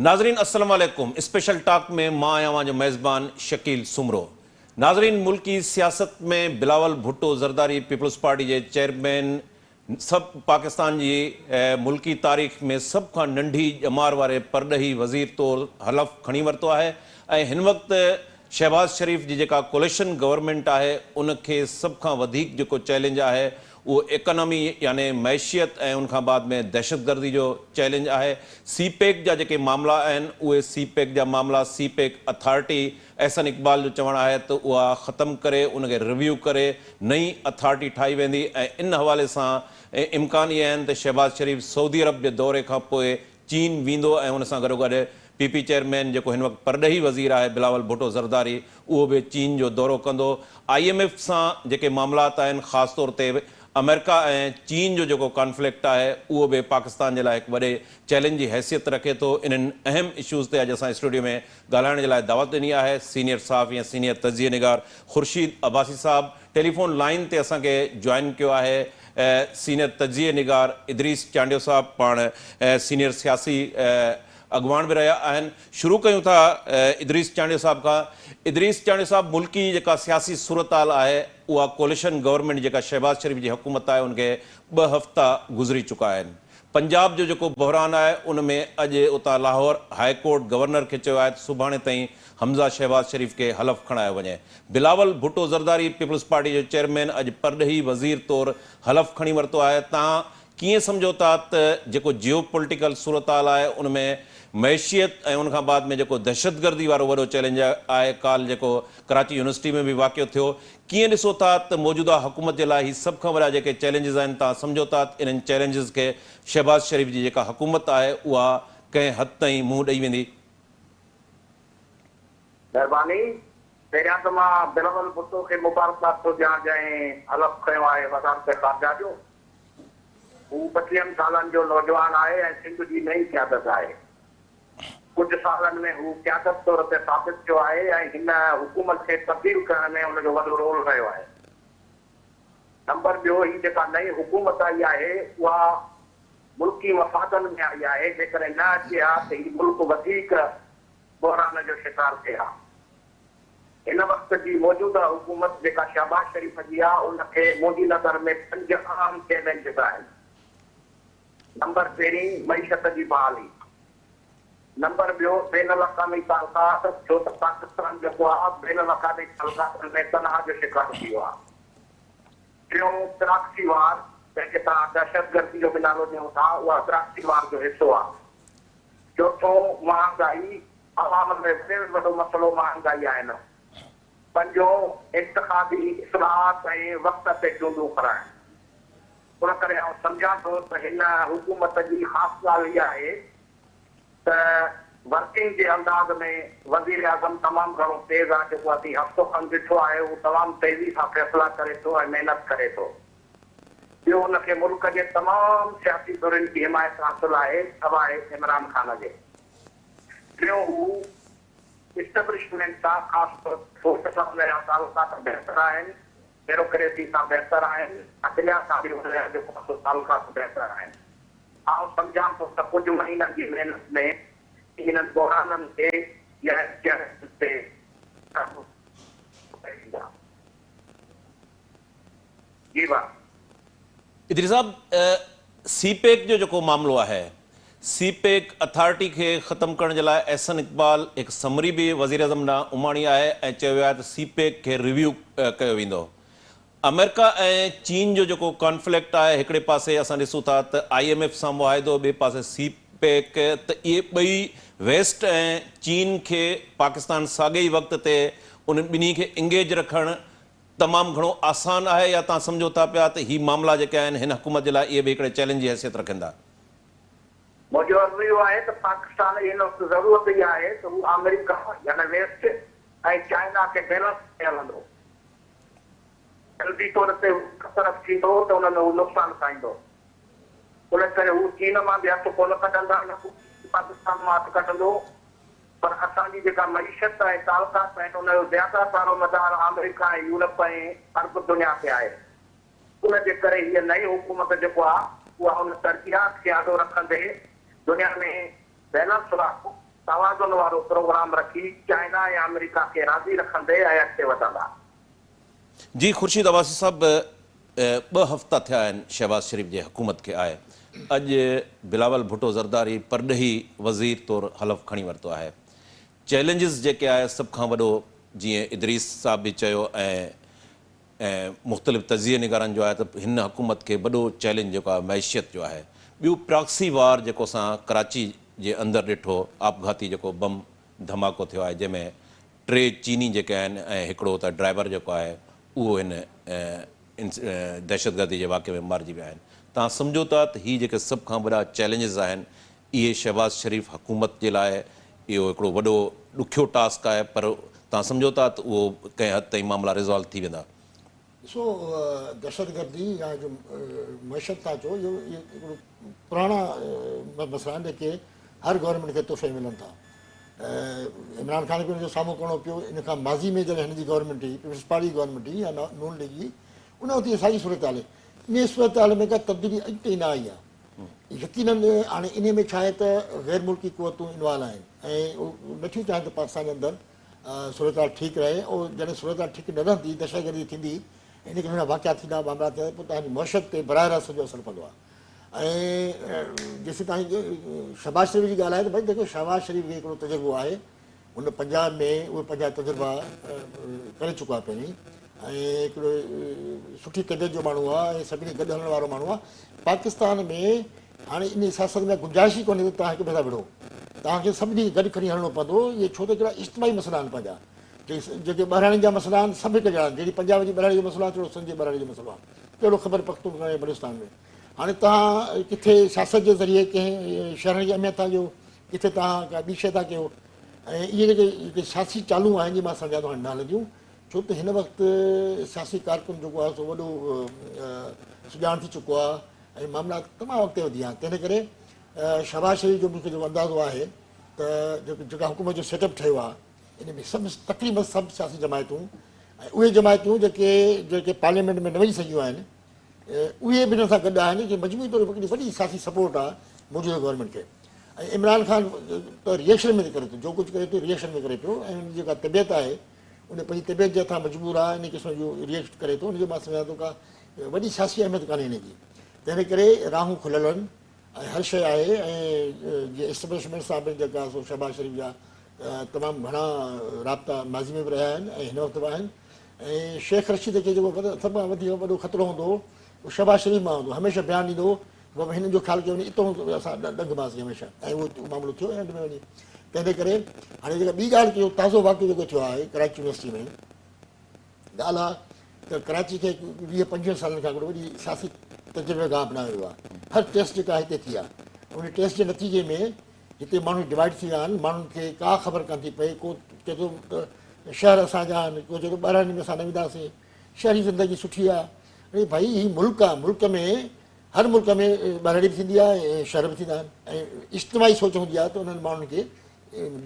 नाजरीन अस्सलाम वालेकुम। स्पेशल टॉक में मां आया जो मेज़बान शकील सुमरो। नाजरीन, मुल्की सियासत में बिलावल भुट्टो ज़रदारी पीपल्स पार्टी के चेयरमैन सब पाकिस्तान की मुल्की तारीख़ में सब का नंढी ॼमार वारे परॾही वज़ीर तौर हलफ़ खणी वरितो है। हिन वक्त शहबाज शरीफ की जेका कोलिशन गवर्नमेंट है उनके सब का वधिक जो चैलेंज है वो इकोनॉमी यानी मैशियत और उनका बाद में दहशतगर्दी जो चैलेंज है। सी पैक जा जेके मामला आहिनि उहे सी पैक जा मामला CPEC authority Ahsan Iqbal जो चवण है तो वह ख़त्म करे उनके रिव्यू करे नई अथॉरिटी ठाई वेंदी। इन हवाले से इम्कान ये आहिनि त शहबाज शरीफ सऊदी अरब के दौरे का पोइ चीन वींदो ऐं उन सां गॾोगॾु पीपी चेयरमैन जो हिन वक्त परॾही वज़ीर है बिलावल भुट्टो ज़रदारी वो भी चीन जो दौरो कंदो। IMF से जेके मामलात आहिनि ख़ास तौर ते अमेरिका और चीन जो कॉन्फ्लिक्ट है वो भी पाकिस्तान के लिए एक बड़े चैलेंज की हैसियत रखे तो। इन अहम इशूज़ से अज अस स्टूडियो में ॻाल्हाइण के लिए दावत दी है सीनियर साहब या सीनियर तजिए निगार खुर्शीद अब्बासी साहब। टेलीफोन लाइन से असा ज्वाइन किया है सीनियर तजिए निगार इदरीस चांडियो साहब, पाण सीनियर सियासी अगवान भी रहा आहिनि। शुरू कयूं था इदरीस चांडियो साहब का। इदरीस चांडियो साहब, मुल्की जेका सियासी सूरत हाल है वह कोलिशन गवर्नमेंट जेका शहबाज शरीफ की हुकूमत है उनके 2 हफ़्ता गुजरी चुका है। पंजाब जो बहरान है उनमें अज उता लाहौर हाई कोर्ट गवर्नर के है सुभाणे ताईं हमजा शहबाज शरीफ के हलफ खणायो वने। बिलावल भुट्टो ज़रदारी पीपल्स पार्टी जो चेयरमैन अज परॾही वज़ीर तौर हलफ खणी वरतो है। तव्हां कीअं समझो था जो जियो पॉलिटिकल सूरत हाल है उनमें मैशियत और उनका बाद में जो दहशतगर्दी वालो वो चैलेंज है काल जो कराची यूनिवर्सिटी में भी वाक़ थो, किएं ॾिसो था मौजूदा हुकूमत के लिए सब का वड़ा जो चैलेंजिस आहिनि तव्हां समझो था इन चैलेंजिस के शहबाज शरीफ की जो हुकूमत है वह कें हद ताईं मुंह ॾेई वेंदी? मेहरबानी। पहिरियां त मां बिलावल भुट्टो खे मुबारकबाद थो ॾियां जंहिं हलफ़ खयो आहे वज़ारत ख़ारजा जो। हू 25 सालनि जो नौजवान है ऐं सिंध जी नई क़यादत है। कुछ सालन में हू क़यादत तौर ते साबित थियो है ऐं हिन हुकूमत के तब्दील करण में उनजो वॾो रोल रहियो है। नंबर ॿियो, ही जेका नई हुकूमत आई है उहा मुल्की मफ़ादनि में आई है। जेकॾहिं न अचे हा त ही मुल्क वधीक बहरान जो शिकार थिए हा। इन वक्त की मौजूदा हुकूमत जेका शहबाज शरीफ जी आहे उनखे मुंहिंजी नज़र में 5 अहम चैलेंजिस आहिनि। नंबर पहिरीं, मईशत की बहाली। नंबर ॿियो, बैन अल-अक़वामी तालुकात, छो त पाकिस्तान जो बैन अल-अक़वामी तालुकात में तनाव जो शिकार थी वियो आहे। टियों, प्रॉक्सी वार, जंहिंखे तव्हां दहशतगर्दी जो बि नालो ॾियो था, उहा प्रॉक्सी वार जो हिसो आहे। चौथों, महांगाई, अवाम में वॾो मसइलो महांगाई आहे न। पंजों, इंतख़ाबी इस्लाहात ऐं वक़्त ते चूंडूं कराइण। उन करे आउं सम्झां थो त हिन हुकूमत जी ख़ासि ॻाल्हि इहा आहे त वर्किंग के अंदाज में वज़ीर आज़म तमाम घणो तेज़ आहे। जेको असीं हफ़्तो खनि ॾिठो आहे उहो तमामु तेज़ी सां फ़ैसिला करे थो ऐं महिनत करे थो। ॿियो, उनखे मुल्क जे तमामु सियासी धुरियुनि जी हिमायत हासिल आहे सवाइ इमरान खान जे। टियों, हू इस्टेब्लिशमेंट सां ख़ासि तौर फोर्स सां उनजा तालुकात बहितर आहिनि, ब्यूरोक्रेसी सां बहितर आहिनि, अदलिया सां बि उनजा जेको तालुकात बहितर आहिनि। आउं सम्झां थो त कुझु महीननि जी महिनत में इन्हनि बहराननि खे जी वाह। इदरीस साहब, सी पैक जो मामलो है, सी पैक अथॉरिटी के ख़त्म करने के लिए एहसन इकबाल एक समरी भी वज़ीर आज़म ना उमाणी है ऐं चयो आहे त सी पैक के रिव्यू कयो वेंदो। अमेरिका और चीन जो कॉन्फ्लिक्ट है एक पासे असां ॾिसूं था त IMF सां मुआहिदो, ॿिए पासे सी पैक, त इहे ॿई वेस्ट और चीन के पाकिस्तान साॻे ई वक्त ते उन ॿिन्ही खे इंगेज रखणु तमामु घणो आसान है या तव्हां सम्झो था पिया त ही मामला जेके आहिनि हिन हुकूमत जे लाइ इहे बि हिकिड़े चैलेंज जी हैसियत रखंदा? मुंहिंजो अर्ज़ु इहो आहे त पाकिस्तान हिन वक़्तु ज़रूरत इहा आहे त हू अमेरिका यानी वेस्ट ऐं चाइना के बैलेंस में हलंदो। जल्दी तौर ते तरफ़ थींदो त उन में हू नुक़सानु पाईंदो। उन करे हू चीन मां बि हथु कोन कढंदा, न पाकिस्तान मां हथु कढंदो। पर असांजी जेका मईशत ऐं तालुकात आहिनि उनजो ज़्यादा सारो मदार अमेरिका ऐं यूरोप ऐं अरब दुनिया ते आहे। उनजे करे हीअ नई हुकूमत जेको आहे उहा उन तरक़ियात खे आॾो रखंदे दुनिया में बैलेंस तवाज़ुन वारो प्रोग्राम रखी चाइना ऐं अमेरिका खे राज़ी रखंदे ऐं अॻिते वधंदा। जी खुर्शीद अवासी साहब, 2 हफ़्ता थिया आहिनि शहबाज़ शरीफ़ जे हुकूमत खे आहे। अॼु बिलावल भुट्टो ज़रदारी परॾेही वज़ीर तौरु हलफ़ खणी वरितो आहे। चैलेंजिस जेके आहे सभ खां वॾो, जीअं इदरीस साहब बि चयो ऐं मुख़्तलिफ़ तज़िये निगारनि जो आहे त हिन हुकूमत खे वॾो चैलेंज जेको आहे मैशियत जो आहे। ॿियो प्रॉक्सी वार जेको असां कराची जे अंदरि ॾिठो, आपघाती जेको बम धमाको थियो आहे, जंहिंमें 3 चीनी जेके आहिनि ऐं हिकिड़ो त ड्राइवर जेको आहे उहो हिन दहशतगर्दी जे वाक़े में मारिजी विया आहिनि। तव्हां सम्झो था त हीअ जेके सभ खां वॾा चैलेंजिस आहिनि, इहे शहबाज़ शरीफ़ हुकूमत जे लाइ इहो हिकिड़ो वॾो ॾुखियो टास्क आहे, पर तव्हां सम्झो था त उहो कंहिं हद ताईं मामला रिज़ॉल्व थी वेंदा? ॾिसो, दहशतगर्दी या जो मैशत था चओ, इहो हिकिड़ो पुराणा मसइला आहिनि जेके हर गवर्नमेंट खे तोहफ़े मिलनि था। इमरान ख़ान खे हुनजो साम्हूं करिणो पियो। इन खां माज़ी में जॾहिं हिन जी गवर्नमेंट हुई, पीपल्स पार्टी गवर्नमेंट हुई या नून लीग जी, उन वक़्तु इहा साॻी सूरत हाल। इन सूरत हाल में का तब्दीली अॼु ताईं न आई आहे। यकीनन हाणे इन में छा आहे त ग़ैर मुल्की क़ुवतूं इनवॉल्व आहिनि ऐं उहे नथियूं चाहिनि त पाकिस्तान जे अंदरि सूरत हाल ठीकु रहे। ऐं जॾहिं सूरत हाल ठीकु न रहंदी, दहशतगर्दी थींदी, इन करे हुन वाक़िया थींदा, मामला थिया, पोइ तव्हांजी मुआशत ते बराह रास्त जो असरु पवंदो आहे। ऐं जेसीं ताईं शहबाज़ शरीफ़ जी ॻाल्हि आहे त भई जेको शहबाज़ शरीफ़ खे हिकिड़ो तजुर्बो आहे, हुन पंजाब में उहे पंहिंजा तजुर्बा करे चुका आहे पहिरीं, ऐं हिकिड़ो सुठी तबियत जो माण्हू आहे ऐं सभिनी गॾु हलण वारो माण्हू आहे। पाकिस्तान में हाणे इन सियासत में गुंजाइश ई कोन्हे त तव्हां हिकु ॿिए सां विढ़ो, तव्हांखे सभिनी गॾु खणी हलणो पवंदो। इहे छो त हिकिड़ा इज्तिमाही मसइला आहिनि पंहिंजा, जेके बहिराणे जा मसइला आहिनि, सभु हिकु जहिड़ा आहिनि। जहिड़ी पंजाब जी बहिराणे जो मसइलो आहे, तहिड़ो सिंध जे बहिराणे जो मसइलो आहे, तहिड़ो ख़बर पख्तूनख्वा ऐं बलूचिस्तान में। हाणे तव्हां किथे सियासत जे ज़रिए कंहिं शहरनि जी अहमियत था ॾियो, किथे तव्हां का ॿी शइ था कयो। ऐं इहे जेके सियासी चालू आहिनि, जी मां सम्झा थो हाणे न हलंदियूं, छो त हिन वक़्तु सियासी कारकुन जेको आहे सो वॾो सुञाण थी चुको आहे ऐं मामला तमामु अॻिते वधी विया आहिनि। तंहिं करे शहबाज़ शरीफ़ जो मूंखे जेको अंदाज़ो आहे त जेका हुकूमत जो सेटअप ठहियो आहे, इन में सभु तक़रीबन सभु सियासी जमायतूं ऐं उहे जमायतूं जेके पार्लियामेंट में न वञी सघियूं आहिनि, उहे बि हिन सां गॾु आहिनि कि मजमूई तौर हिकिड़ी वॾी सियासी सपोर्ट आहे मौजूदा गवर्नमेंट खे। ऐं इमरान ख़ान त रिएक्शन में करे थो, जो कुझु करे थो रिएक्शन में करे पियो, ऐं हुनजी जेका तबियत आहे, उन पंहिंजी तबियत जे हथां मजबूर आहे, इन क़िस्म जो रिएक्ट करे थो। हुनजो मां सम्झां थो का वॾी सियासी अहमियत कान्हे हिनजी। तंहिं करे राहूं खुलियल आहिनि ऐं हर शइ आहे। ऐं जीअं एस्टेब्लिशमेंट सां बि जेका सो शहबाज़ शरीफ़ जा तमामु घणा राब्ता माज़ी में बि रहिया आहिनि ऐं हिन वक़्तु बि आहिनि। ऐं शेख रशीद खे जेको सभ खां वधीक वॾो ख़तरो हूंदो हो, उहो शहबाज़ शरीफ़ मां हूंदो, हमेशह बयानु ॾींदो हो, हिननि जो ख़्यालु कयो वञे इतो असां ॾंगमासीं हमेशह, ऐं उहो मामिलो थियो एंड में वञी। तंहिंजे करे हाणे जेका ॿी ॻाल्हि कयो, ताज़ो वाक़ियो जेको थियो आहे कराची यूनिवर्सिटी में, ॻाल्हि आहे त कराची खे 20-25 सालनि खां हिकिड़ो वॾी सियासी तजुर्बेगाह बणायो वियो आहे। हर टेस्ट जेका हिते थी आहे, उन टेस्ट जे नतीजे में हिते माण्हू डिवाइड थी विया आहिनि। माण्हुनि खे का ख़बर कान थी पए, को चए थो त शहर असांजा आहिनि, को चए थो ॿाहिरां में असां न वेंदासीं, शहरी ज़िंदगी सुठी आहे। अड़े भाई, हीउ मुल्क आहे, मुल्क में हर मुल्क में ॿाहिरि बि थींदी आहे ऐं शहर बि थींदा आहिनि, ऐं इज्तिमाही सोच हूंदी आहे त उन्हनि माण्हुनि खे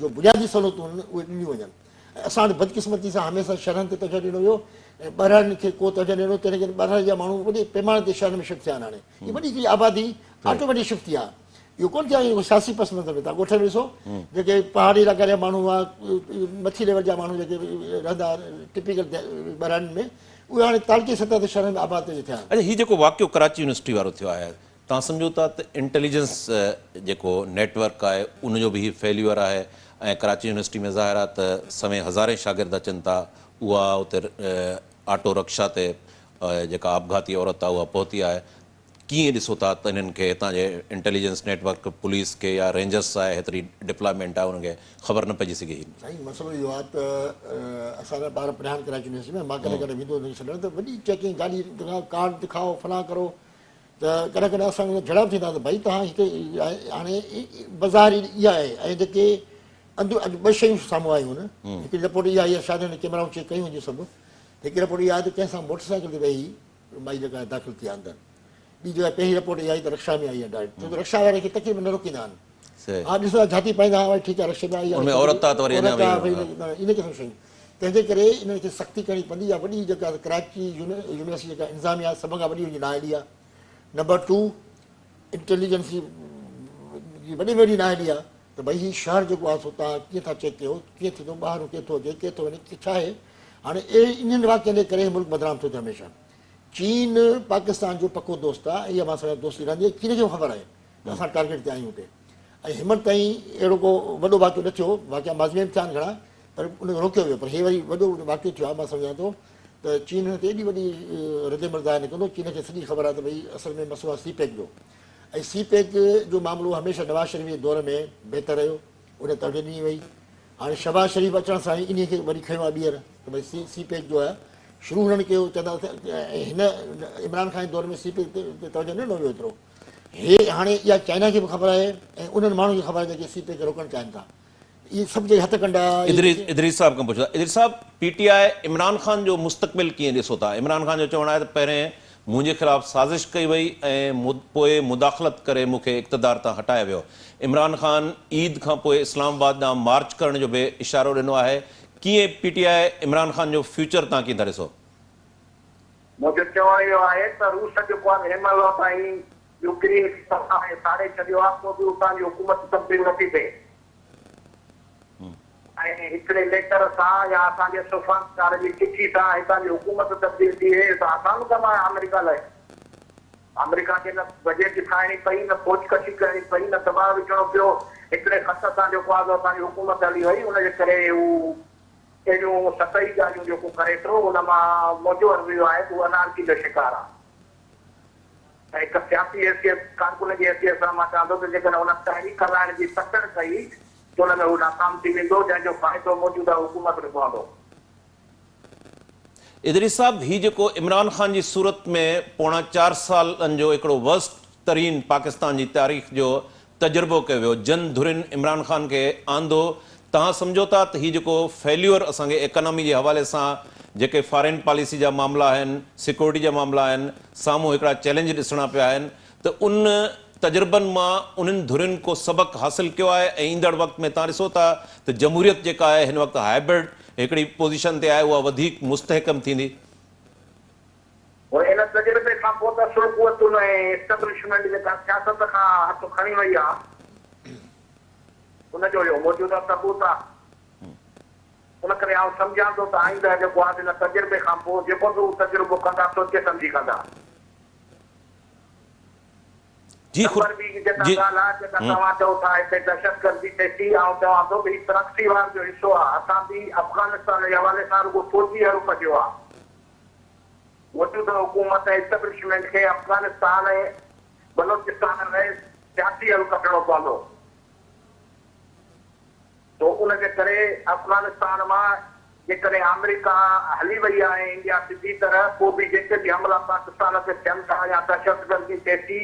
जो बुनियादी सहूलियतूं आहिनि उहे ॾिनियूं वञनि। ऐं असां वटि बदकिस्मती सां हमेशह शहरनि ते तवजो ॾिनो वियो ऐं ॿाहिरां खे को तवजो ॾिनो, तंहिं करे ॿाहिरां जा माण्हू वॾे पैमाने ते शहर में शिफ्ट थिया आहिनि। हाणे हीअ वॾी हिकिड़ी आबादी ऑटोमेटिक शिफ्ट थी आहे। इहो कोन थियो आहे सियासी पस मंज़र में। तव्हां ॻोठ में ॾिसो, जेके पहाड़ी इलाइक़े जा माण्हू आहे, मथी लेवल जा माण्हू जेके रहंदा टिपिकल ॿाहिरां में, उहे हाणे तालकी सतह ते शहरनि में आबाद थिया आहिनि। अच्छा, हीउ जेको वाक़ियो कराची यूनिवर्सिटी वारो थियो आहे, तव्हां सम्झो था त इंटेलिजेंस जेको नेटवर्क आहे उनजो बि हीउ फेल्यूअर आहे। ऐं कराची यूनिवर्सिटी में ज़ाहिर आहे त समय हज़ारे शागिर्द अचनि था, उहा उते ऑटो रिक्शा ते जेका आपघाती औरत आहे उहा पहुती आहे। कीअं ॾिसो था त इन्हनि खे हितां जे इंटेलिजेंस नेटवर्क पुलिस खे या रेंजर्स आहे हेतिरी डिप्लॉयमेंट आहे, उनखे ख़बर न पइजी सघे? साईं, मसइलो इहो आहे त असांजा ॿार पढ़िया आहिनि कराची यूनिवर्सिटी में, मां कॾहिं कॾहिं वेंदो हुउसि छॾणु, त वॾी चेकिंग, गाॾी कार्ड ॾेखाओ, फलां करो, त कॾहिं कॾहिं असांखे झड़प थींदा त भई तव्हां हिते हाणे बाज़ार इहा आहे। ऐं जेके अॼु 2 शयूं साम्हूं आयूं आहिनि। हिकिड़ी रिपोर्ट इहा आई आहे, शायदि हिन कैमराऊं चेक कयूं हुयूं सभु। हिकु रिपोर्ट इहा आहे त कंहिंसां मोटरसाइकिल ते वेही माई जेका दाख़िल थी आहे अंदरि। ॿी जेका पहिरीं रिपोर्ट इहा आई त रिक्शा में आई आहे डायरेक्ट, छो त रिक्शा वारे खे तकलीफ़ न रोकींदा आहिनि। हा, ॾिसो झाती पाईंदा, हा भई ठीकु आहे, रिक्शे में आई आहे, इन क़िस्म शयूं। तंहिंजे करे इन्हनि खे सख़्ती करणी पवंदी आहे। वॾी जेका कराची यूनिवर्सिटी जेका इंतिज़ामिया आहे, सभ खां वॾी हुनजी नाअहली आहे। नंबर 2, इंटेलिजेंस जी वॾी में वॾी नाअहली आहे। त भई हीउ शहर जेको आहे सो तव्हां कीअं था चेक कयो, कीअं थींदो, ॿाहिरि केतिरो हुजे, केतिरो वञे, छा आहे। हाणे इन्हनि वाक्यनि जे करे मुल्क बदनाम थो थिए हमेशह। चीन पाकिस्तान जो पको दोस्त आहे, इहा मां सां दोस्ती रहंदी आहे। चीन खे ख़बर आहे त असां टारगेट ते आहियूं हुते, ऐं हिमत ताईं अहिड़ो को वॾो वाक़ियो न थियो। वाक़िया माज़ी में थिया आहिनि घणा, पर उनखे रोकियो वियो। पर हे वरी वॾो वाक़ियो थियो आहे। मां सम्झां थो त चीन हिन ते एॾी वॾी रद्द ज़ाहिर न कंदो। चीन खे सॼी ख़बर आहे त भई असल में मसइलो आहे सीपेक जो, ऐं सीपेक जो मामिलो हमेशह नवाज़ शरीफ़ जे दौर में बहितर रहियो, उन तर्जु ॾिनी वई। हाणे शहबाज़ शरीफ़ अचण सां ई इन खे वरी खयो आहे ॿीहर त भई सीपेक जो आहे शुरू हुननि कयो, चवंदा ऐं हिन इमरान ख़ान जे दौर में सीपेक ते तर्जु न वियो एतिरो। हे हाणे इहा चाइना खे बि ख़बर आहे ऐं उन्हनि माण्हुनि खे ख़बर आहे जेके सीपेक खे रोकणु चाहिनि था। इहे सभु जेके हथ कंडा। इदरीस साहब खां पुछो था, इदरीस साहब, पीटीआई इमरान ख़ान जो मुस्तक़बिल कीअं ॾिसो था? इमरान ख़ान जो चवणु आहे त पहिरें मुंहिंजे ख़िलाफ़ु साज़िश कई वई ऐं पोइ मुदाख़लत करे मूंखे इक़्तिदार तां हटायो वियो। इमरान ख़ान ईद खां पोइ इस्लामाबाद ॾांहुं मार्च करण जो बि इशारो ॾिनो आहे। कीअं पीटीआई इमरान ख़ान जो फ्यूचर तव्हां कीअं था ॾिसो? मुंहिंजो चवण इहो आहे त रूस जेको आहे हिनमहिल ताईं यूक्रेन खे साड़े छॾियो आहे, पोइ बि उतां जी हुकूमत तब्दील नथी थिए। ऐं हिकिड़े लेटर सां या असांजे सफ़ारतकार जी चिठी सां हितां जी हुकूमत तब्दील थी वई त आसान कमु आहे अमेरिका लाइ। अमेरिका खे न बजेट ठाहिणी पई, न पोचकशी करणी पई, न दबाव विझणो पियो। हिकिड़े ख़त सां जेको आहे असांजी हुकूमत हली वई, उनजे करे हू अहिड़ियूं सतही ॻाल्हियूं जेको करे थो उन मां मौजो वियो आहे त उहो अनारकी जो शिकार आहे। ऐं हिकु सियासी हैसियत कारकुन जी हैसियत सां मां चवां थो त जेकॾहिं हुन तहरीक हलाइण जी तकड़ कई त हुन में हू नाकाम थी वेंदो, जंहिंजो फ़ाइदो मौजूदा हुकूमत खे पवंदो। इदरीस साहब, ही जेको इमरान ख़ान जी सूरत में पोणा 4 सालनि जो हिकिड़ो वर्स्ट तरीन पाकिस्तान जी तारीख़ जो तजुर्बो कयो वियो, जन धुरिन इमरान ख़ान खे आंदो, तव्हां सम्झो था त हीउ जेको फेल्यूअर असांखे इकनॉमी जे हवाले सां जेके फॉरेन पॉलिसी जा मामला आहिनि, सिक्योरिटी जा मामला आहिनि, साम्हूं हिकिड़ा चैलेंज ॾिसणा पिया आहिनि, त उन तजुर्बनि मां उन्हनि धुरिन को सबक़ु हासिल कयो आहे? ऐं ईंदड़ वक़्त में तव्हां ॾिसो था त जमहूरियत जेका आहे हिन वक़्तु हाइब्रिड हिकिड़ी पोज़ीशन ते आहे, उहा वधीक मुस्तहकम थींदी? इन तजुर्बे खां पोइ त सुरकुवतुनि ऐं एस्टेब्लिशमेंट जेका सियासत खां हथ खणी वई आहे, उनजो इहो मौजूदा सबूत आहे। उन करे आउं सम्झां थो त आईंदा जेको आहे हिन तजुर्बे खां पोइ जेको बि हू तजुर्बो कंदा सोचे सम्झी कंदा। नंबर ॿी जेका ॻाल्हि आहे, जेका तव्हां चओ था हिते दहशतगर्दी थिए थी, आउं चवां थो भई तरक़ी वार जो हिसो आहे। असां बि अफ़गानिस्तान जे हवाले सां रुॻो फौजी हरू कढियो आहे। मौजूदा हुकूमत ऐं एस्टेब्लिशमेंट खे अफ़गानिस्तान ऐं बलोचिस्तान में सियासी हल कढणो पवंदो। तो उनजे करे अफ़गानिस्तान मां जेकॾहिं अमेरिका हली वई आहे इंडिया सिधी तरह, पोइ बि जेके बि हमला पाकिस्तान ते थियनि था या दहशतगर्दी थिए थी,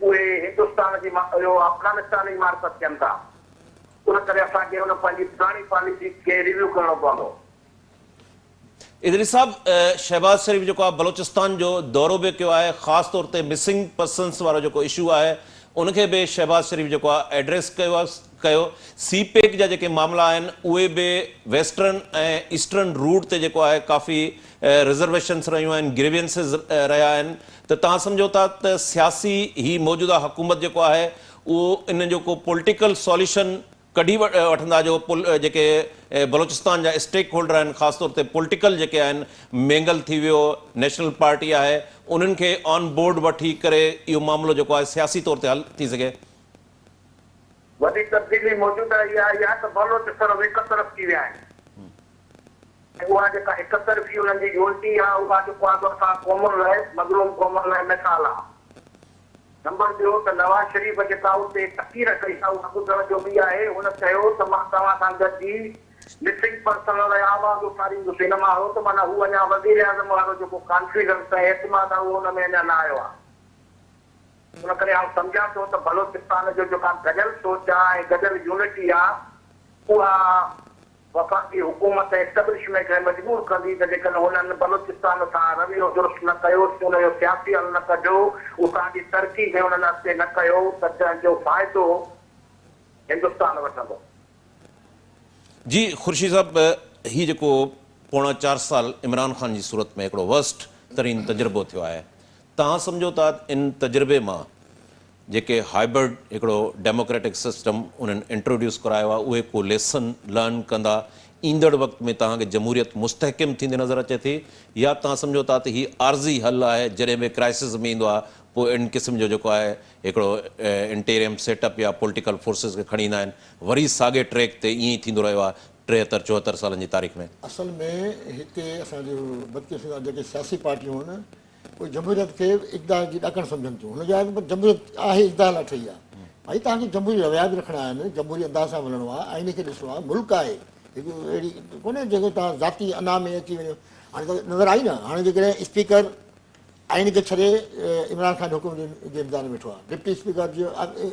उहे हिंदुस्तान जी अफ़गानिस्तान जी मार्फत थियनि था। उन करे असांखे हुन पंहिंजी पुराणी पॉलिसी खे रिव्यू करणो पवंदो। इदरीस साहब, शहबाज शरीफ़ जेको आहे बलोचिस्तान जो दौरो बि कयो आहे, ख़ासि तौर ते मिसिंग पर्सन्स वारो जेको इशू आहे उनखे बि शहबाज शरीफ़ जेको आहे एड्रेस कयो। सीपेक जा जेके मामला आहिनि उहे बि वेस्टर्न ऐं ईस्टर्न रूट ते जेको आहे काफ़ी रिज़र्वेशन्स रहियूं आहिनि, ग्रीवियंसिस रहिया आहिनि। त तव्हां सम्झो था त सियासी ही मौजूदा हुकूमत जेको आहे उहो इन जो को पॉलिटिकल सॉल्यूशन कढी वठंदा? जो जेके बलोचिस्तान जा स्टेक होल्डर आहिनि, ख़ासि तौर ते पॉलिटिकल जेके आहिनि, मेंगल थी वियो, नेशनल पार्टी आहे, उन्हनि खे ऑन बोर्ड वठी करे इहो मामिलो जेको आहे सियासी तौर ते हल थी सघे? वॾी तब्दीली मौजूदा इहा आहे त बलोचिस्तान हिक तरफ़ थी विया आहिनि। उहा जेका हिक तरफ़ी उन्हनि जी यूनिटी आहे, उहा जेको आहे असां क़ौमुनि लाइ, मज़लूम क़ौमुनि लाइ मिसाल आहे। नंबर ॿियो त नवाज़ शरीफ़ जेका उते तक़ीर कई आहे, उहा ॿुधण जो बि आहे। हुन चयो त मां तव्हां सां गॾिजी मिसिंग पर्सन लाइ आवाज़ उथारींदुसि। हिन मां हो त माना हू अञा वज़ीर आज़म वारो जेको कॉन्फिडेंस ऐं एतमाद आहे उहो हुन में अञा न आयो आहे। उन करे आउं सम्झां थो त बलोचिस्तान जो जेका गॾियल सोच आहे ऐं गॾियल यूनिटी आहे, उहा वफ़ाक़ी हुकूमत ऐं एस्टेब्लिशमेंट खे मजबूर कंदी त जेकॾहिं हुननि बलोचिस्तान सां रवैयो दुरुस्त न कयो, हुनजो सियासी हल न कढियो, उतां जी तरक़ी खे हुननि अॻिते न कयो, त तंहिंजो फ़ाइदो हिंदुस्तान वठंदो। जी खुर्शीद साहब, ही जेको पोणा 4 साल इमरान ख़ान जी सूरत में हिकिड़ो वर्स्ट तरीन तजुर्बो थियो आहे, तव्हां सम्झो था इन तजुर्बे मां जेके हाइब्रिड हिकिड़ो डेमोक्रेटिक सिस्टम उन्हनि इंट्रोड्यूस करायो आहे उहे को लेसन लर्न कंदा ईंदड़ वक़्त में तव्हांखे जमहूरियत मुस्तहकिम थींदी नज़र अचे थी या तव्हां सम्झो था त हीउ आर्ज़ी हल आहे जॾहिं बि क्राइसिस में ईंदो आहे पोइ इन क़िस्म जो जेको आहे हिकिड़ो इंटीरियम सेटअप या पॉलिटिकल फोर्सिस खे खणी ईंदा आहिनि वरी साॻे ट्रैक ते ईअं ई थींदो रहियो आहे 73-74 सालनि जी तारीख़ में असल में हिते असांजो बदकिस्मत जेके सियासी पार्टियूं आहिनि उहे जमहूरियत खे इक़्तिदार जी ॾाकण सम्झनि थियूं हुनजा जमहूरियत आहे इक़्तिदार लाइ ठही आहे भाई तव्हांखे जमहूरी रवायत रखणा आहिनि जमहूरी अंदाज़ सां वञिणो आहे आईने खे ॾिसणो आहे मुल्क आहे हिकु अहिड़ी कोन्हे जेको तव्हां ज़ाती अना में अची वञो हाणे त नज़र आई न हाणे जेकॾहिं स्पीकर आइन खे छॾे इमरान ख़ान हुकुम जे इंतज़ार में वेठो आहे डिप्टी स्पीकर जो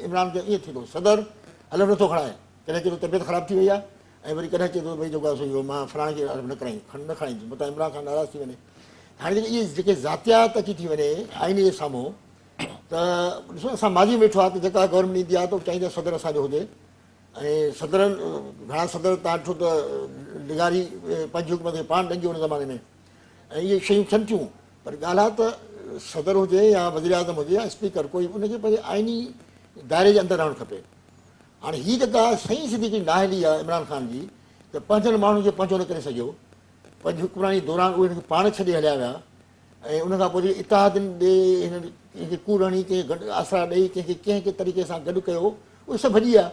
इमरान खे ईअं थींदो सदर हलणु नथो खणाए कॾहिं चए थो तबियत ख़राबु थी वई आहे ऐं वरी कॾहिं चए थो भई जेको आहे मां फलाणे खे न कराई न खणाईंदुसि मतिलबु इमरान ख़ान नाराज़ थी वञे हाणे इहे जेके ज़ातियात अची थी वञे आइन जे साम्हूं त ॾिसो असां माज़ी वेठो आहे त जेका गवर्नमेंट ईंदी आहे त चाहींदा सदर असांजो हुजे ऐं सदरनि घणा सदर तव्हां ॾिठो त डिगारी पंहिंजी हुकूमत खे पाण ॾंगी हुन ज़माने में ऐं इहे शयूं थियनि थियूं पर ॻाल्हि आहे त सदर हुजे या वज़ीर आज़म हुजे या स्पीकर कोई उनखे पंहिंजे आइनी दायरे जे अंदरि रहणु खपे हाणे हीअ जेका सही सिधी हिकिड़ी नाहेली आहे इमरान ख़ान जी त पंजनि माण्हुनि खे पंहिंजो न करे सघियो पंहिंजी हुकमरानी दौरान उहे हिनखे पाण छॾे हलिया विया ऐं उनखां पोइ जेके इतिहादनि ॾे हिन कंहिंखे कूड़ हणी कंहिंखे गॾु आसरा ॾेई कंहिंखे कंहिं तरीक़े सां गॾु कयो उहे सभु भॼी विया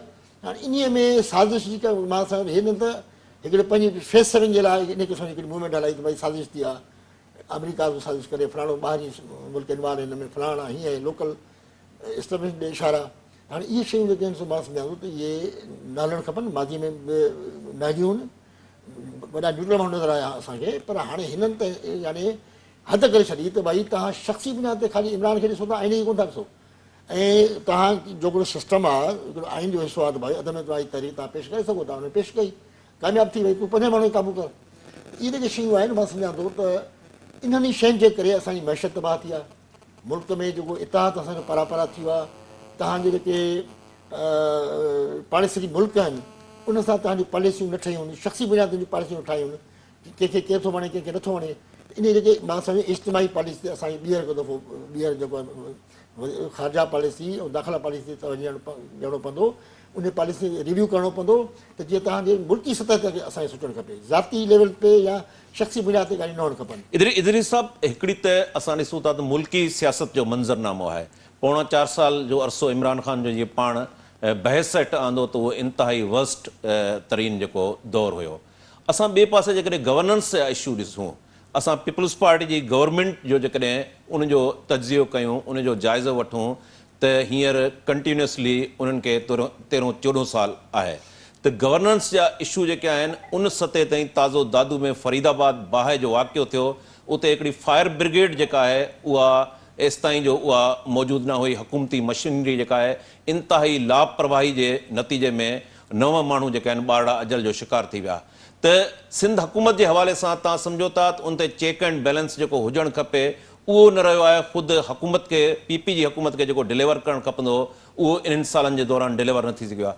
हाणे इन्हीअ में साज़िश जी का मां सम्झ हिन त हिकिड़े पंहिंजे फेसरनि जे लाइ इन क़िस्म जी हिकिड़ी मूवमेंट हलाई त भई साज़िश थी आहे अमेरिका बि साज़िश करे फलाणो ॿाहिरी मुल्क इनवाल हिन में फलाणा हीअं लोकल इस्टेब्लिश ॾे इशारा हाणे इहे शयूं जेके आहिनि सो मां सम्झां थो त इहे न हलणु खपनि माज़ी में बि न हलियूं आहिनि वॾा न्यूट्रल माण्हू नज़र आया असांखे पर हाणे हिननि त यानी हद करे छॾी त भई तव्हां शख़्सी बुनियाद ते ख़ाली इमरान खे ॾिसो था आइन खे कोन था ॾिसो ऐं तव्हां जो हिकिड़ो सिस्टम आहे हिकिड़ो आइन जो हिसो आहे त भई अदम एतवारी तहरीक तव्हां पेश करे सघो था हुन पेश कई कामयाबु थी वई तूं 5 माण्हू खे क़ाबू कर इहे जेके शयूं आहिनि मां सम्झां थो त इन्हनि शयुनि जे करे असांजी मैशत तबाह थी आहे मुल्क में जेको इतिहाद असांजो पारा थी वियो आहे तव्हांजे जेके पाड़ेसरी मुल्क आहिनि उन सां तव्हांजूं पॉलिसियूं न ठहियूं आहिनि शख़्सी बुनियाद जूं पॉलिसियूं ठाहियूं आहिनि कंहिंखे केरु थो वणे कंहिंखे नथो वणे इन जेके मां सम्झो इज्तिमाही पॉलिसी ते असांखे ॿीहर हिकु दफ़ो ॿीहर जेको आहे ख़ारजा पॉलिसी ऐं दाख़िला पॉलिसी ते ॾियणो पवंदो उन पॉलिसी रिव्यू करिणो पवंदो त जीअं तव्हांजे मुल्की सतह ते असांखे सोचणु खपे ज़ाती लेवल ते या शख़्सी बुनियाद ते ॻाल्हियूं न हुअणु खपनि इदरी साहब हिकिड़ी त असां ॾिसूं था त मुल्की सियासत जो मंज़रनामो आहे 4.5 साल जो अरसो इमरान ख़ान जो जीअं पाण बहस हेठि आंदो त उहो इंतिहाई वर्स्ट तरीन जेको दौरु हुयो असां ॿिए पासे जेकॾहिं गवर्नेंस जा इशू ॾिसूं असां पीपल्स पार्टी जी गवर्नमेंट जो जेकॾहिं उनजो तजियो कयूं उनजो जाइज़ो वठूं त हींअर कंटिन्यूअसली उन्हनि खे 13-14 साल आहे त गवर्नेंस जा इशू जेके आहिनि उन सतह ताईं ताज़ो दादू में फरीदाबाद बाहि जो वाक़ियो थियो उते हिकिड़ी फायर ब्रिगेड जेका आहे उहा एसि ताईं जो उहा मौजूदु न हुई हुकूमती मशीनरी जेका आहे इंतिहाई लापरवाही जे नतीजे में 9 माण्हू जेके आहिनि ॿारड़ा अजल जो शिकार थी विया त सिंध हुकूमत जे हवाले सां तव्हां सम्झो था त उन ते चेक एंड बैलेंस जेको हुजणु खपे उहो न रहियो आहे ख़ुदि हुकूमत खे पीपी जी हुकूमत खे जेको डिलीवर करणु खपंदो उहो इन्हनि सालनि जे दौरान डिलीवर न थी सघियो आहे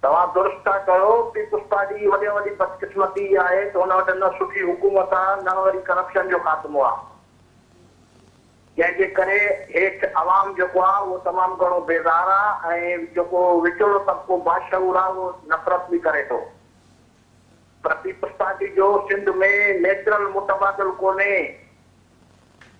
तव्हां दुरुस्त था कयो पीपल्स पार्टी जी वॾे वॾी बदकिस्मती आहे त हुन वटि न सुठी हुकूमत आहे न वरी करप्शन जो ख़ात्मो आहे जंहिंजे करे हेठि अवाम जेको आहे उहो तमामु घणो बेज़ार आहे ऐं जेको विचोलो तबिको बाशऊर आहे उहो नफ़रत बि करे थो पर पीपल्स पार्टी जो सिंध में नेचुरल मुतबादिल कोन्हे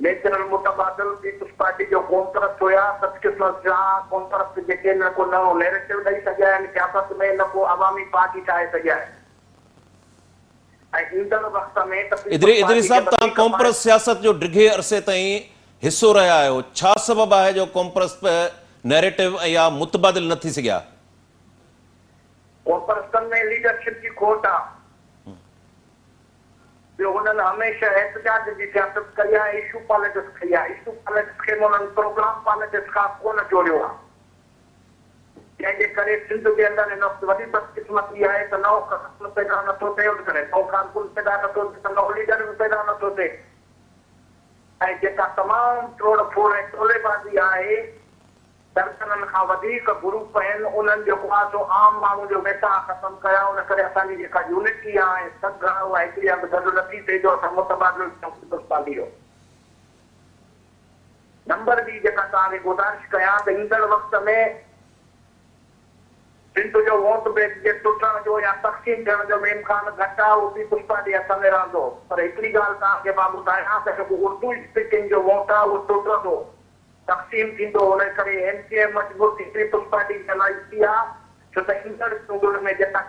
नेचुरल मुतबादिल पीपल्स पार्टी जो कॉन्ट्रैक्ट हुया बदकिस्मत सां कॉन्ट्रैक्ट जेके न को नओं नैरेटिव ॾेई सघिया आहिनि सियासत में न को अवामी पार्टी ठाहे सघिया आहिनि ऐं ईंदड़ वक़्त में इदरी साहब तव्हां कॉम्प्रेस सियासत जो डिघे अरसे ताईं हिसो रहिया आहियो छा सबबु आहे जो कॉम्प्रेस नैरेटिव या मुतबादिल न थी सघिया कॉम्प्रेस में लीडरशिप जी खोट आहे उन्होंने हमेशा एहतजाज की सियासत करी है इशू पॉलिटिक्स कई है इशू पॉलिटिक्स के उन्होंने प्रोग्राम पॉलिटिक्स का कोन जोड़ियो है जैसे करे सिंध के अंदर इन वक्त वही बदकिस्मती है तो नओ कारकुन पैदा न तो थे करे नओ कारकुन पैदा न तो थे नओ लीडर भी पैदा न तो थे ऐं जेका तमाम तोड़ फोड़ ऐं टोलेबाज़ी आहे दर्जननि खां वधीक ग्रुप आहिनि उन्हनि जेको आहे सो आम माण्हू जो वेठा ख़तमु कया उन करे असांजी जेका यूनिटी आहे सग आहे उहा हिकिड़ी हंधि गॾु नथी थिए जो असां मुतबादिल पीपल्स पार्टी जो नंबर ॿी जेका तव्हांखे गुज़ारिश कयां त ईंदड़ वक़्त में सिंध जो वोट बैंक जे टुटण जो या तक़सीम थियण जो मेन खान घटि आहे, उहो पीपुल्स पार्टी हथ में रहंदो। पर हिकिड़ी ॻाल्हि तव्हांखे मां ॿुधायां त जेको उर्दू स्पीकिंग जो वोट आहे उहो टुटंदो, तक़सीम थींदो। हुन करे एनसीए मजबूती पीपुल्स पार्टी जे लाइ थी आहे, छो त ईंदड़ चूंडुनि में जेका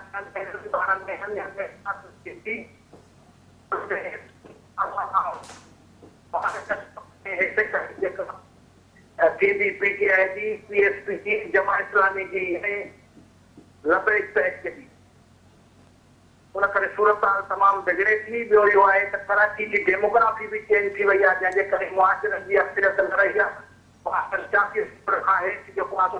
थींदी पीटीआई जी, पीएसपी जी, जमा इस्लामी जी लबेक पैक जी, उन करे सूरत हाल तमामु बिगड़े थी। ॿियो इहो आहे त कराची जी डेमोग्राफी बि चेंज थी वई आहे, जंहिंजे करे मुआशिरनि जी अक्सरियत न रही आहे। खां हेठि जेको आहे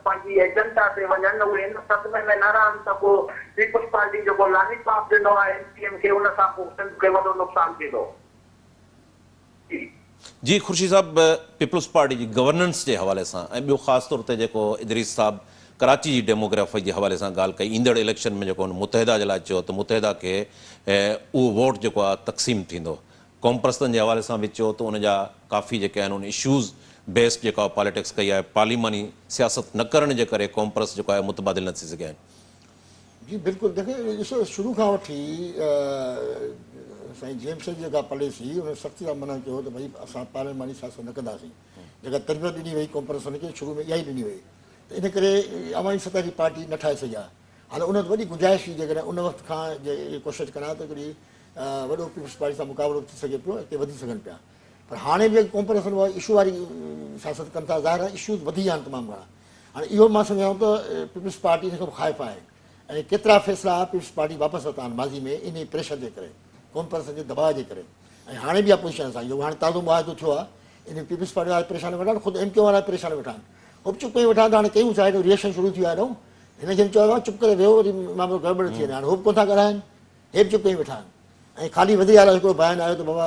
पंहिंजी एजेंडा ते वञनि, उहे हिन सदमे में न रहनि त पोइ पीपुल्स पार्टी जेको लालीपाप ॾिनो आहे एनसीएम खे, उन सां पोइ सिंध खे वॾो नुक़सानु थींदो। जी खुर्शीद साहब, पीपल्स पार्टी जी गवर्नेंस जे हवाले सां ऐं ॿियो ख़ासि तौर ते जेको इदरीस साहब कराची जी डेमोग्राफी जे हवाले सां ॻाल्हि कई, ईंदड़ इलेक्शन में जेको मुतहिदा जे लाइ चयो त मुतहिदा खे उहो वोट जेको आहे तक़सीम थींदो। क़ौम परस्तनि जे हवाले सां बि चयो त उन जा काफ़ी जेके आहिनि उन इशूज़ बेस्ड जेका पॉलिटिक्स कई आहे, पार्लिमानी सियासत न करण जे करे क़ौम परस्त जेको आहे मुतबादिल न थी सघिया आहिनि। जी बिल्कुलु, देखिए ॾिसो शुरू खां वठी साईं जेम्स जी जेका पॉलिसी हुन सख़्ती सां मना कयो त भई असां पार्लिमानी सियासत न कंदासीं। जेका तरबियत ॾिनी वई क़ौम परस्तनि खे शुरू में इहा ई ॾिनी वई, त इन करे अवामी सतह जी पार्टी न ठाहे सघिया। हाणे उन वॾी गुंजाइश हुई, जेकॾहिं उन वक़्त खां कोशिशि करियां त हिकिड़ी वॾो पीपुल्स पार्टी सां मुक़ाबिलो थी सघे पियो, हिते वधी सघनि पिया। पर हाणे बि क़ौम परस्तनि उहा इशू वारी सियासत कनि था, ज़ाहिर आहे इशूज़ वधी विया आहिनि तमामु घणा। हाणे इहो मां सम्झां त पीपुल्स पार्टी हिन खां ख़ाइफ़ आहे, ऐं केतिरा फ़ैसिला पीपुल्स पार्टी वापसि वरिता आहिनि माज़ी में इन प्रेशर जे करे, क़ौम परस्तनि जे दबाव जे करे। ऐं हाणे बि आहे पोज़ीशन सां, इहो हाणे ताज़ो मुआहिदो थियो आहे, इन पीपुल्स पार्टी वारा परेशान वेठा आहिनि, ख़ुदि एमक्यू वारा परेशान वेठा आहिनि। उहो चुप करे वेठा, त हाणे कयूं छा, हेॾो रिएक्शन शुरू थी वियो आहे। हिनखे बि चयो आहे चुप करे वेहो, वरी मामिलो गड़बड़ थी वञे। हाणे उहो बि कोन था ॻाल्हाइनि, हे बि चुप करे वेठा आहिनि। ऐं ख़ाली वधी वारो हिकिड़ो बयानु आयो त बाबा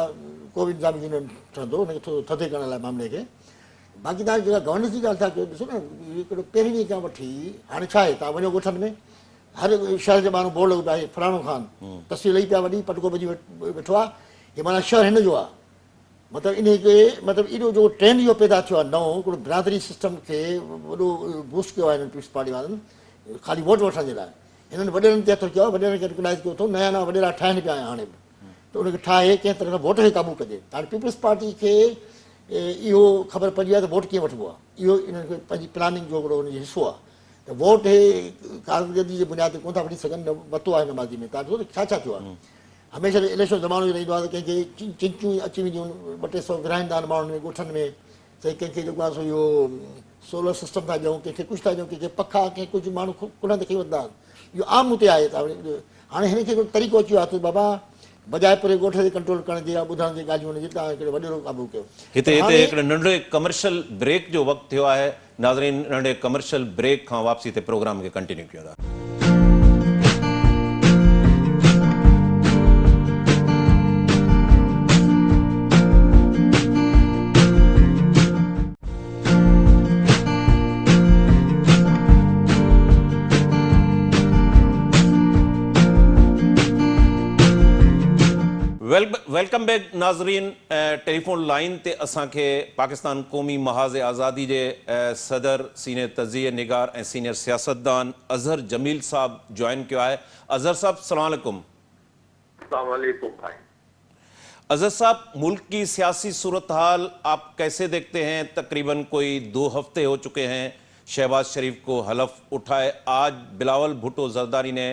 को बि इंतिज़ामी यूनियन ठहंदो, हुनखे थोरो थधे करण लाइ मामले खे। बाक़ी तव्हां जेका गवर्नेंस जी ॻाल्हि था कयो, ॾिसो न हिकिड़ो पहिरीं ॾींहं खां वठी हाणे छा आहे, तव्हां वञो ॻोठनि में हर शहर जे माण्हू बोर्ड लॻो पिया आहे, फलाणो ख़ान तस्वीर लही पिया वॾी पटको बजी वेठो आहे, हे माना शहर हिन जो आहे। मतिलबु इन खे मतिलबु एॾो जो ट्रेंड इहो पैदा थियो आहे नओं, हिकिड़ो बिरादरी सिस्टम खे वॾो बूस्ट कयो आहे हिननि पीपुल्स पार्टी वारनि, ख़ाली वोट वठण जे लाइ। हिननि वॾेरनि ते हथु कयो आहे, वॾेरनि खे रिकग्नाइज़ कयो अथऊं, नया नवां वॾेरा ठाहिनि पिया हाणे बि, त उनखे ठाहे कंहिं तरह सां वोट खे क़ाबू कजे। हाणे पीपुल्स पार्टी खे इहो ख़बर पइजी आहे त वोट कीअं वठिबो आहे, इहो इन्हनि खे पंहिंजी प्लानिंग जो हिकिड़ो हुनजो हिसो आहे। त वोट हे कारकर्दगी जे बुनियाद ते कोन था वठी सघनि, वरितो आहे हिन माज़ी में। तव्हां ॾिसो छा छा थियो आहे, हमेशह इलेक्शन ज़मानो रहंदो आहे त कंहिंखे चिंचूं अची वेंदियूं, 200-300 विरहाईंदा आहिनि माण्हुनि में ॻोठनि में, त कंहिंखे जेको आहे सो इहो सोलर सिस्टम था ॾियूं, कंहिंखे कुझु था ॾियूं, कंहिंखे पखा, कंहिं कुझु माण्हू कुल्हनि ते खणी वठंदा आहिनि। इहो आम हुते आहे। हाणे हिनखे हिकिड़ो तरीक़ो अची वियो आहे त बाबा बजाए पूरे ॻोठ ते कंट्रोल करण जे या ॿुधण जे ॻाल्हियूं हुनजी, तव्हां हिकिड़ो वॾो क़ाबू कयो। हिते हिकिड़े नंढे कमर्शियल ब्रेक जो वक़्तु थियो आहे। नाज़रीन, नंढे कमर्शियल ब्रेक खां वापसी ते प्रोग्राम खे कंटिन्यू कयूं था। वेलकम बैक नाज़रीन। टेलीफोन लाइन ते असांखे पाकिस्तान क़ौमी महाज़ आज़ादी जे सदर, सीनियर तज़िये निगार ऐं सीनियर सियासतदान अज़हर जमील साहब जॉइन किया है। अज़हर साहब अस्सलाम वालेकुम। अस्सलाम वालेकुम भाई। अज़हर साहब, मुल्क की सियासी सूरत हाल आप कैसे देखते हैं? तकरीबन कोई 2 हफ्ते हो चुके हैं शहबाज शरीफ को हलफ उठाए, आज बिलावल भुट्टो जरदारी ने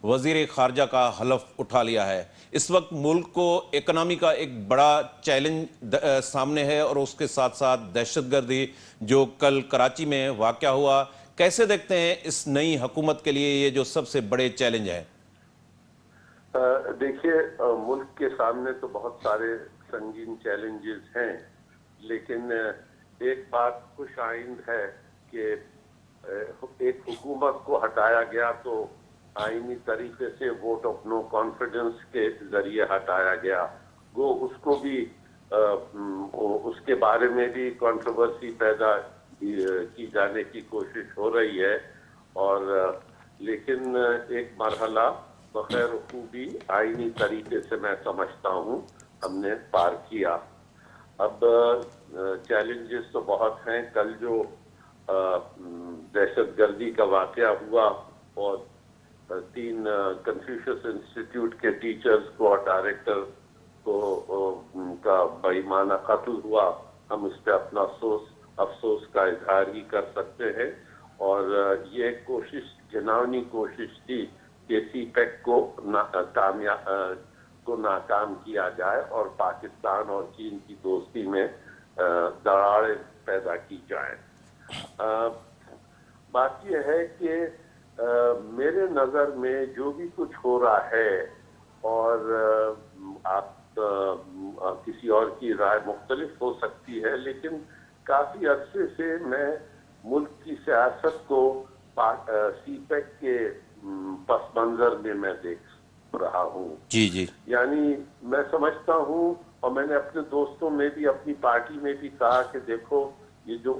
वज़ीर ख़ारजा का हलफ उठा लिया है। इस वक्त मुल्क को इकनॉमी का एक बड़ा चैलेंज सामने है और उसके साथ साथ दहशतगर्दी जो कल कराची में वाक़या हुआ, कैसे देखते हैं इस नई हुकूमत के लिए ये जो सबसे बड़े चैलेंज है? देखिए, मुल्क के सामने तो बहुत सारे संगीन चैलेंजेस हैं, लेकिन एक बात खुश आइंद है कि एक हुकूमत को हटाया गया तो आईनी तरीके से वोट ऑफ नो कॉन्फिडेंस के जरिए हटाया गया। वो उसको भी उसके बारे में भी कंट्रोवर्सी पैदा की जाने की कोशिश हो रही है, और लेकिन एक मरहला بخیر خوبی آئینی طریقے سے میں سمجھتا ہوں ہم نے پار کیا. اب چیلنجز تو بہت ہیں. کل جو دہشت گردی کا واقعہ ہوا اور 3 کنفیوشس انسٹیٹیوٹ کے ٹیچرز کو اور ڈائریکٹر کو کا بےایمانہ قتل ہوا, ہم اس پہ اپنا افسوس کا اظہار ہی کر سکتے ہیں. اور یہ ایک کوشش, جناونی کوشش تھی کہ سی پیک کو ناکام کیا جائے اور پاکستان اور چین کی دوستی میں دراڑیں پیدا کی جائیں. بات یہ ہے کہ میرے نظر میں جو بھی کچھ ہو رہا ہے, اور آپ کسی اور کی رائے مختلف ہو سکتی ہے, لیکن کافی عرصے سے میں ملک کی سیاست کو سی پیک کے پس منظر میں دیکھ رہا ہوں. جی جی. یعنی میں سمجھتا ہوں, اور میں نے اپنے دوستوں میں بھی, اپنی پارٹی میں بھی کہا کہ دیکھو, یہ جو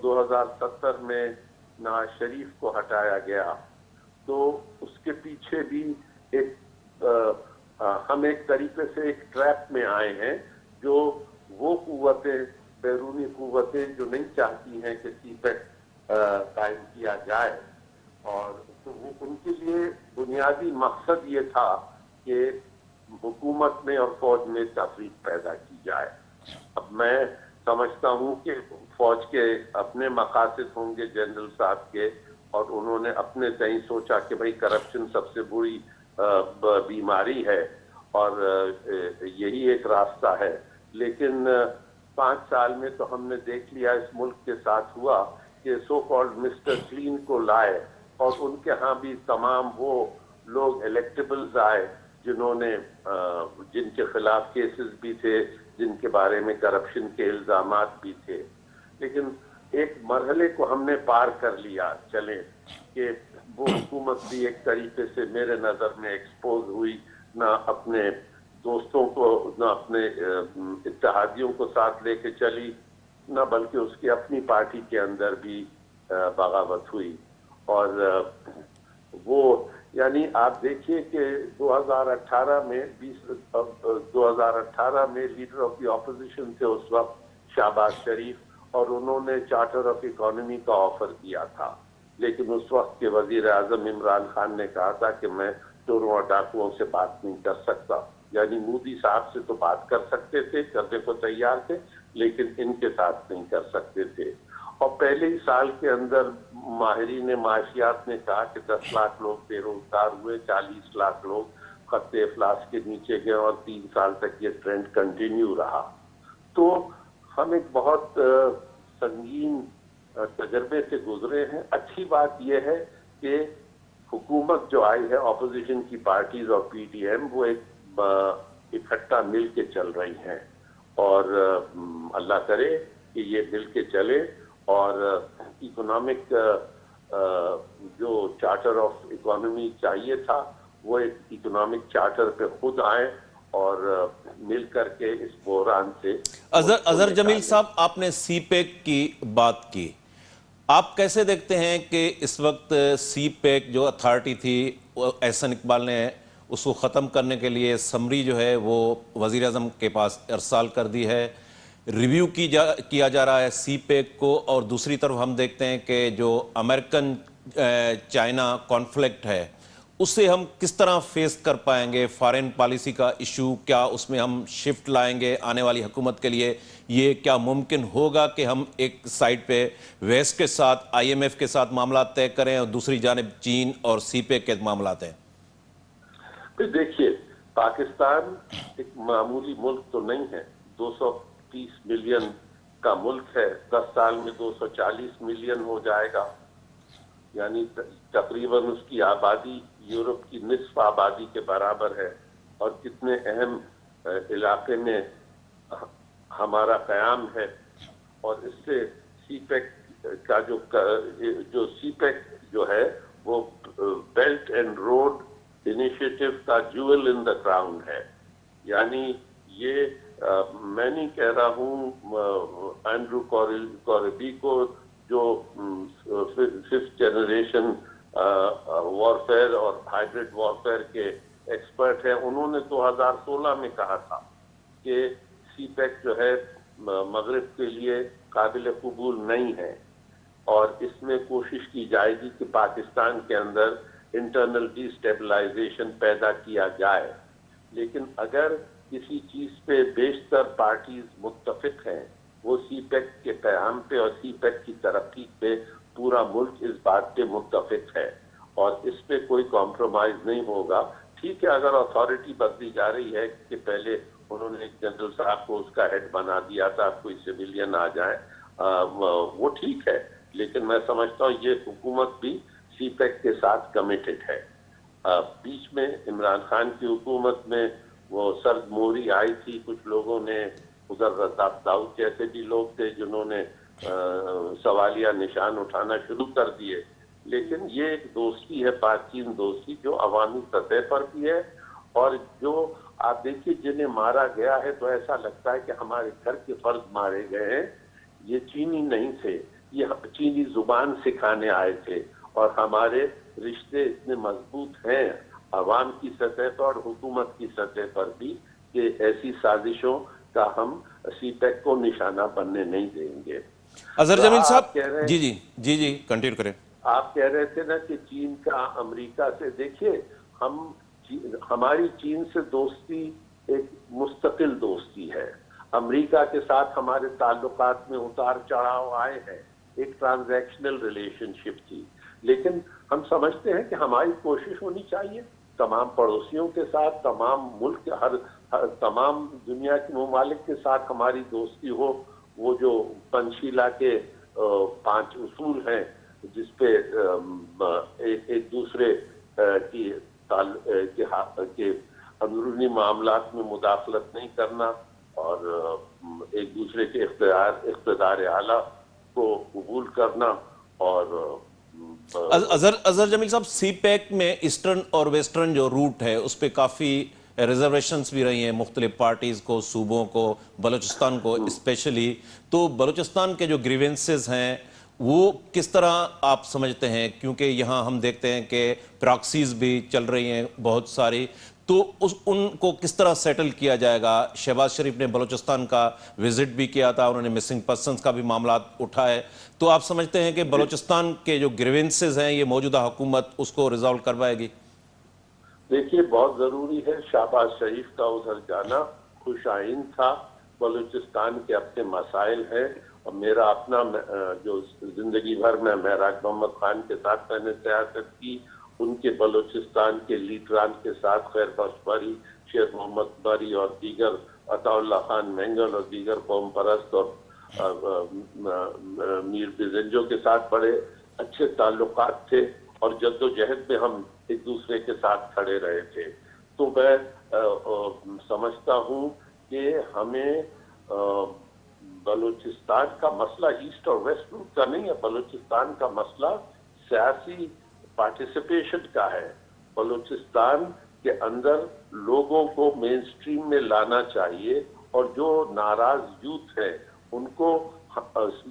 2070 میں نواز شریف کو ہٹایا گیا, تو اس کے پیچھے بھی ہم ایک طریقے سے ایک ٹریپ میں آئے ہیں, جو وہ قوتیں, بیرونی قوتیں جو نہیں چاہتی ہیں کہ سی پیک قائم کیا جائے, اور تو وہ ان کے لیے بنیادی مقصد یہ تھا کہ حکومت میں اور فوج میں تفریق پیدا کی جائے. اب میں سمجھتا ہوں کہ فوج کے اپنے مقاصد ہوں گے جنرل صاحب کے, اور انہوں نے اپنے تئیں سوچا کہ بھئی کرپشن سب سے بری بیماری ہے اور یہی ایک راستہ ہے. لیکن 5 سال میں تو ہم نے دیکھ لیا اس ملک کے ساتھ ہوا کہ سو کالڈ مسٹر کلین کو لائے, اور ان کے ہاں بھی تمام وہ لوگ الیکٹیبلز آئے جنہوں نے جن کے خلاف کیسز بھی تھے, جن کے بارے میں کرپشن کے الزامات بھی تھے. لیکن ایک مرحلے کو ہم نے پار کر لیا چلیں کہ وہ حکومت بھی ایک طریقے سے میرے نظر میں ایکسپوز ہوئی, نہ اپنے دوستوں کو, نہ اپنے اتحادیوں کو ساتھ لے کے چلی, نہ بلکہ اس کی اپنی پارٹی کے اندر بھی بغاوت ہوئی. اور وہ یعنی آپ دیکھیے کہ 2018 میں لیڈر آف دی اپوزیشن تھے اس وقت شہباز شریف, اور انہوں نے چارٹر آف اکانومی کا آفر کیا تھا. لیکن اس وقت کے وزیر اعظم عمران خان نے کہا تھا کہ میں چوروں اور ڈاکوؤں سے بات نہیں کر سکتا. یعنی مودی صاحب سے تو بات کر سکتے تھے, کرنے کو تیار تھے, لیکن ان کے ساتھ نہیں کر سکتے تھے. اور پہلے ہی سال کے اندر ماہرین معاشیات نے کہا کہ 10 لاکھ لوگ بے روزگار ہوئے, 40 لاکھ لوگ خط افلاس کے نیچے گئے, اور 3 سال تک یہ ٹرینڈ کنٹینیو رہا. تو ہم ایک بہت سنگین تجربے سے گزرے ہیں. اچھی بات یہ ہے کہ حکومت جو آئی ہے, اپوزیشن کی پارٹیز اور پی ٹی ایم, وہ ایک اکٹھا مل کے چل رہی ہیں, اور اللہ کرے کہ یہ مل کے چلے, اور اکنامک جو چارٹر آف اکانومی چاہیے تھا وہ ایک اکنامک چارٹر پہ خود آئیں اور مل کر کے اس بحران سے. اظہر جمیل صاحب, آپ نے سی پیک کی بات کی, آپ کیسے دیکھتے ہیں کہ اس وقت سی پیک جو اتھارٹی تھی, احسن اقبال نے اس کو ختم کرنے کے لیے سمری جو ہے وہ وزیر اعظم کے پاس ارسال کر دی ہے, ریویو کیا جا رہا ہے سی پیک کو, اور دوسری طرف ہم دیکھتے ہیں کہ جو امریکن چائنا کانفلکٹ ہے اسے ہم کس طرح فیس کر پائیں گے؟ فارن پالیسی کا ایشو, کیا اس میں ہم شفٹ لائیں گے آنے والی حکومت کے لیے؟ یہ کیا ممکن ہوگا کہ ہم ایک سائڈ پہ ویسٹ کے ساتھ, آئی ایم ایف کے ساتھ معاملات طے کریں, اور دوسری جانب چین اور سی پیک کے معاملات ہیں؟ دیکھیے, پاکستان ایک معمولی ملک تو نہیں ہے, 230 ملین کا ملک ہے, 10 سال میں 240 ملین ہو جائے گا. یعنی تقریباً اس کی آبادی یورپ کی نصف آبادی کے برابر ہے, اور کتنے اہم علاقے میں ہمارا قیام ہے. اور اس سے سی پیک کا جو سی پیک جو ہے وہ بیلٹ اینڈ روڈ انیشیٹو کا جویل ان دا کراؤن ہے. یعنی یہ میں نہیں کہہ رہا ہوں اینڈرو کوریبی کو جو 5th جنریشن وارفیئر اور ہائیبرڈ وارفیئر کے ایکسپرٹ ہیں، انہوں نے 2016 میں کہا تھا کہ سی پیک جو ہے مغرب کے لیے قابل قبول نہیں ہے، اور اس میں کوشش کی جائے گی کہ پاکستان کے اندر انٹرنل ڈی اسٹیبلائزیشن پیدا کیا جائے. لیکن اگر کسی چیز پہ بیشتر پارٹیز متفق ہیں، وہ سی پیک کے قیام پہ اور سی پیک کی ترقی پہ پورا ملک اس بات پہ متفق ہے، اور اس پہ کوئی کمپرومائز نہیں ہوگا. ٹھیک ہے، اگر اتھارٹی بدلی جا رہی ہے کہ پہلے انہوں نے ایک جنرل صاحب کو اس کا ہیڈ بنا دیا تھا، کوئی سویلین آ جائے، وہ ٹھیک ہے، لیکن میں سمجھتا ہوں یہ حکومت بھی سی پیک کے ساتھ کمیٹڈ ہے. بیچ میں عمران خان کی حکومت میں وہ سرد موری آئی تھی، کچھ لوگوں نے ادھر رضا داؤد جیسے بھی لوگ تھے جنہوں نے سوالیہ نشان اٹھانا شروع کر دیے، لیکن یہ ایک دوستی ہے، پاک چین دوستی، جو عوامی سطح پر بھی ہے. اور جو آپ دیکھیے جنہیں مارا گیا ہے تو ایسا لگتا ہے کہ ہمارے گھر کے فرد مارے گئے ہیں. یہ چینی نہیں تھے، یہ چینی زبان سکھانے آئے تھے، اور ہمارے رشتے اتنے مضبوط ہیں عوام کی سطح پر اور حکومت کی سطح پر بھی کہ ایسی سازشوں کا ہم سی پیک کو نشانہ بننے نہیں دیں گے. اظہر جمیل آپ صاحب، کہہ رہے ہیں، جی کنٹینیو کریں. آپ کہہ رہے تھے نا کہ چین کا امریکہ سے، دیکھیے ہماری چین سے دوستی ایک مستقل دوستی ہے. امریکہ کے ساتھ ہمارے تعلقات میں اتار چڑھاؤ آئے ہیں، ایک ٹرانزیکشنل ریلیشن شپ تھی، لیکن ہم سمجھتے ہیں کہ ہماری کوشش ہونی چاہیے تمام پڑوسیوں کے ساتھ، تمام ملک، تمام دنیا کے ممالک کے ساتھ ہماری دوستی ہو. وہ جو پنچشیلا کے 5 اصول ہیں جس پہ ایک دوسرے کے اندرونی معاملات میں مداخلت نہیں کرنا، اور ایک دوسرے کے اقتدار اعلیٰ کو قبول کرنا. اور اظہر جمیل صاحب، سی پیک میں ایسٹرن اور ویسٹرن جو روٹ ہے اس پہ کافی ریزرویشنز بھی رہی ہیں مختلف پارٹیز کو، صوبوں کو، بلوچستان کو اسپیشلی. تو بلوچستان کے جو گریونسز ہیں وہ کس طرح آپ سمجھتے ہیں؟ کیونکہ یہاں ہم دیکھتے ہیں کہ پراکسیز بھی چل رہی ہیں بہت ساری، تو ان کو کس طرح سیٹل کیا جائے گا؟ شہباز شریف نے بلوچستان کا وزٹ بھی کیا تھا، انہوں نے مسنگ پرسنز کا بھی معاملات اٹھائے. تو آپ سمجھتے ہیں کہ بلوچستان کے جو گریونسز ہیں یہ موجودہ حکومت اس کو ریزالو کروائے گی؟ دیکھیے بہت ضروری ہے، شہباز شریف کا ادھر جانا خوش آئند تھا. بلوچستان کے اپنے مسائل ہیں، اور میرا اپنا جو زندگی بھر میں معراج محمد خان کے ساتھ میں نے سیاست کی، ان کے بلوچستان کے لیڈران کے ساتھ، خیر بخش بری، شیر محمد بری اور دیگر، عطا اللہ خان مینگل اور دیگر قوم پرست اور میر بزنجو کے ساتھ بڑے اچھے تعلقات تھے، اور جد و جہد میں ہم ایک دوسرے کے ساتھ کھڑے رہے تھے. تو میں سمجھتا ہوں کہ ہمیں بلوچستان کا مسئلہ ایسٹ اور ویسٹ کا نہیں ہے، بلوچستان کا مسئلہ سیاسی پارٹیسپیشن کا ہے. بلوچستان کے اندر لوگوں کو مین سٹریم میں لانا چاہیے، اور جو ناراض یوتھ ہے ان کو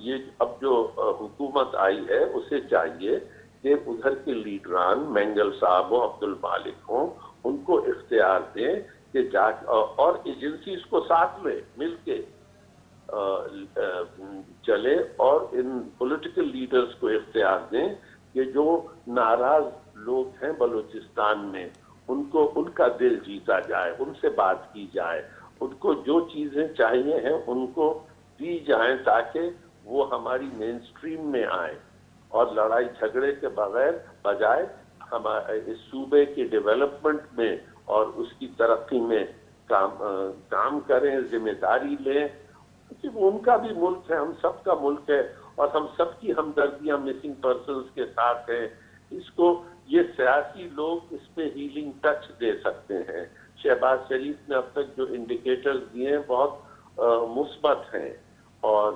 یہ اب جو حکومت آئی ہے اسے چاہیے کہ ادھر کے لیڈران مینگل صاحب ہوں، عبد المالک ہوں، ان کو اختیار دیں کہ اور ایجنسیز کو ساتھ میں مل کے چلے، اور ان پولیٹیکل لیڈرز کو اختیار دیں کہ جو ناراض لوگ ہیں بلوچستان میں ان کا دل جیتا جائے، ان سے بات کی جائے، ان کو جو چیزیں چاہیے ہیں ان کو دی جائیں تاکہ وہ ہماری مین سٹریم میں آئیں، اور لڑائی جھگڑے کے بجائے ہمارے اس صوبے کے ڈیولپمنٹ میں اور اس کی ترقی میں کام کریں، ذمہ داری لیں، کیونکہ وہ ان کا بھی ملک ہے، ہم سب کا ملک ہے، اور ہم سب کی ہمدردیاں مسنگ پرسنز کے ساتھ ہیں. اس کو یہ سیاسی لوگ اس پہ ہیلنگ ٹچ دے سکتے ہیں. شہباز شریف نے اب تک جو انڈیکیٹرز دیے ہیں بہت مثبت ہیں، اور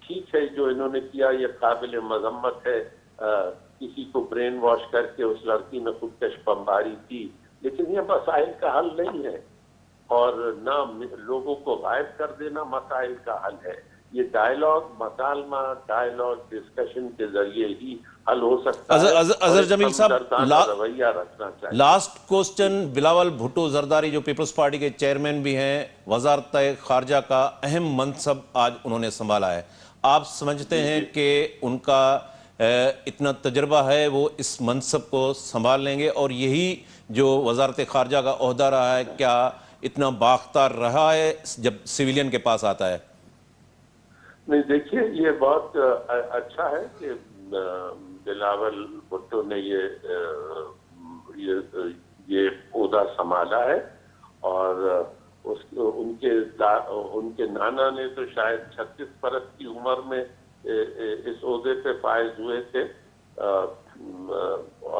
ٹھیک ہے جو انہوں نے کیا یہ قابل مذمت ہے. کسی کو برین واش کر کے اس لڑکی نے خودکش بمباری کی، لیکن یہ مسائل کا حل نہیں ہے، اور نہ لوگوں کو غائب کر دینا مسائل کا حل ہے. یہ ڈائیلاگ، مکالمہ، ڈائیلاگ، ڈسکشن کے ذریعے ہی हल हो सकता अजहर- है। अजहर- और अजहर एक जमील साहब, हमदर्दाना रवैया रखना चाहिए। लास्ट क्वेश्चन, बिलावल भुट्टो जरदारी जो पीपल्स पार्टी के चेयरमैन भी हैं, वजारत खारजा का अहम मनसब आज उन्होंने संभाला है, आप समझते हैं कि उनका इतना तजर्बा है वो इस मनसब को संभाल लेंगे और यही जो वजारत खारजा का ओहदा रहा है क्या इतना बाख्तार रहा है जब सिविलियन के पास आता है? नहीं, देखिए ये बहुत अच्छा है कि बिलावल भुट्टो ने ये ओहदा संभाला है। और उनके नाना ने तो शायद 36 बरस की उम्र में इस ओहदे पे फायज हुए थे,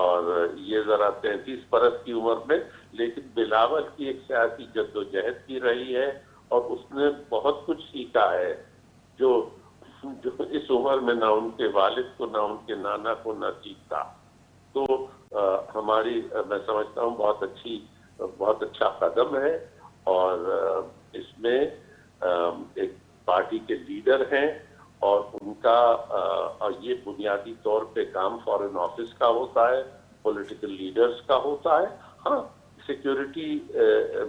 और ये जरा 33 बरस की उम्र में। लेकिन बिलावल की एक सियासी जद्दोजहद भी रही है और उसने बहुत कुछ सीखा है जो इस उम्र में ना उनके वालिद को ना उनके नाना को ना सीखता। तो मैं समझता हूँ बहुत अच्छा कदम है। और इसमें एक पार्टी के लीडर हैं और उनका और ये बुनियादी तौर पे काम फॉरेन ऑफिस का होता है, पॉलिटिकल लीडर्स का होता है। हाँ, सिक्योरिटी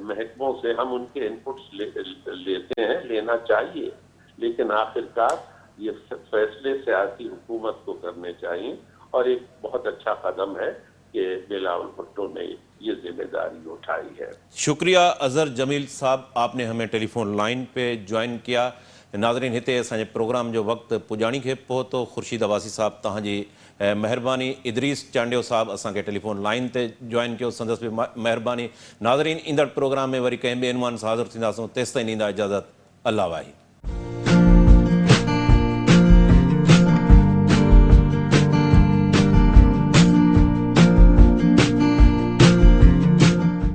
महकमों से हम उनके इनपुट्स लेते हैं, लेना चाहिए, लेकिन आखिरकार ये फैसले सियासी हुकूमत को करने चाहिए। और एक बहुत अच्छा कदम है कि बिलावल भुट्टो ने ये जिम्मेदारी उठाई है। शुक्रिया अजहर जमील साहब, आपने हमें टेलीफोन लाइन पे ज्वाइन किया। नाज़रीन, हिते असांजे प्रोग्राम जो वक़्तु पुॼाणी खे पहुतो। ख़ुर्शीद अब्बासी साहब तव्हांजी महिरबानी। इदरीस चांडियो साहब असांखे टेलीफोन लाइन ते ज्वाइन कयो, संदसि बि महिरबानी। नाज़रीन, ईंदड़ प्रोग्राम में वरी कंहिं ॿिए इनवान सां हाज़िर थींदासूं। तेसिताईं ॾींदा इजाज़त। अल्लाह वाही।